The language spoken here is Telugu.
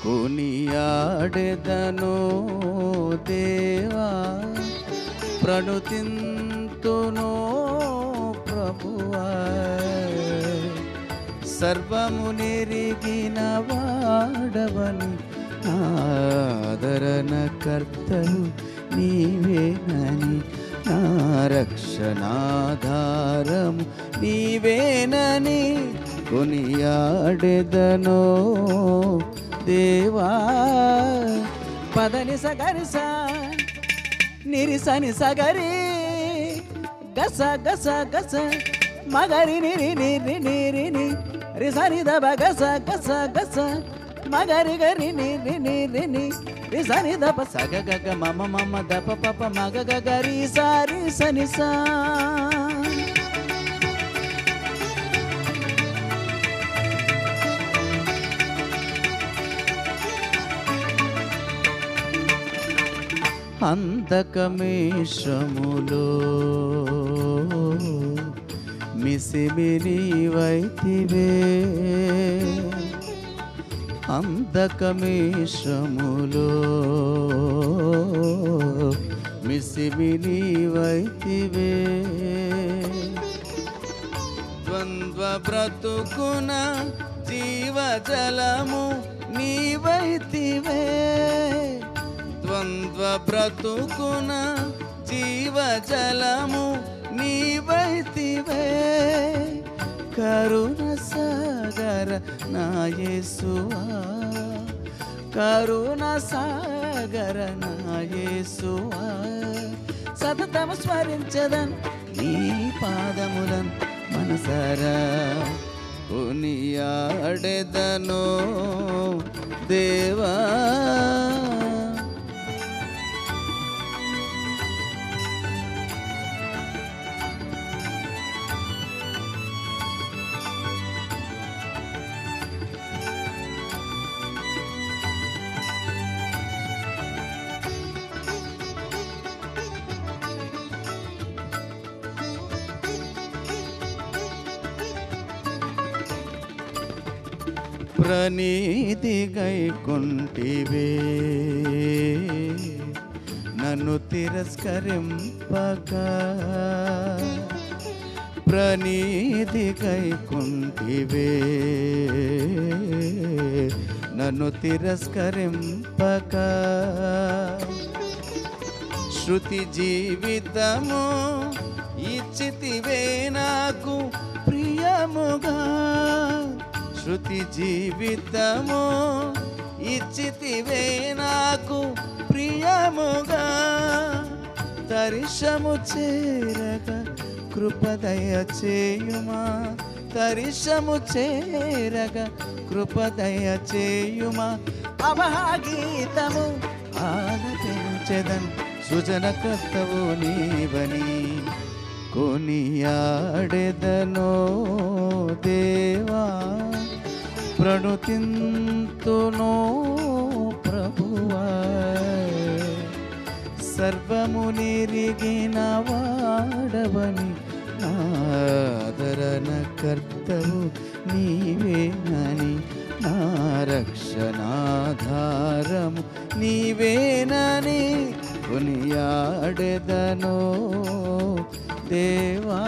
కొనియాడెదను దేవా, ప్రణుతింతును ప్రభువా. సర్వము నెరిగిన వాడవని ఆదరణ కర్తవు నీవేనని, నా రక్షణాధారము నీవేనని కొనియాడెదను దేవా. పదని సగరిస నిరిసని సగరి గస గస గస మగరి నిరి నిరి నిరి ని రిసని దబ గస గస గస మగరి గరి నిరి నిరి ని రిసని దబ సగ గగ మమ మమ దప పప మగ గరి సారి సని సా. అంధకమేషములో మిసిమినివైతివే, అంధకమేషములో మిసిమినివైతివే. ద్వంద్వ బ్రతుకున జీవజలము నీవైతివే, ద్వంద్వ బ్రతుకున జీవజలము నీవైతివే. కరుణ సాగర నా యేసువా, కరుణ సాగర నా యేసువా. సతతము స్మరించదన్ నీ పాదములన్ మనసారా, కొనియాడెదను దేవా. ప్రణీతి గైకొంటివే, నన్ను తిరస్కరింపక. ప్రణీతి గైకొంటివే, నన్ను తిరస్కరింపక. శృతి జీవితము ఇచ్చితివే నాకు ప్రియముగా, శృతి జీవితము ఇచ్చితివే నాకు ప్రియముగా. దర్శము చేరగ కృపదయ చేయుమా, దర్శము చేరగ కృపదయ చేయుమా. అవగీతము ఆలపించెదన్ సృజనకర్తవు నీవని, కొనియాడెదను దేవా, ప్రణుతింతును ప్రభువా. సర్వము నెరిగిన వాడవని ఆదరణ కర్తవు నీవేనని, నా రక్షణాధారము నీవేనని కొనియాడెదను దేవా.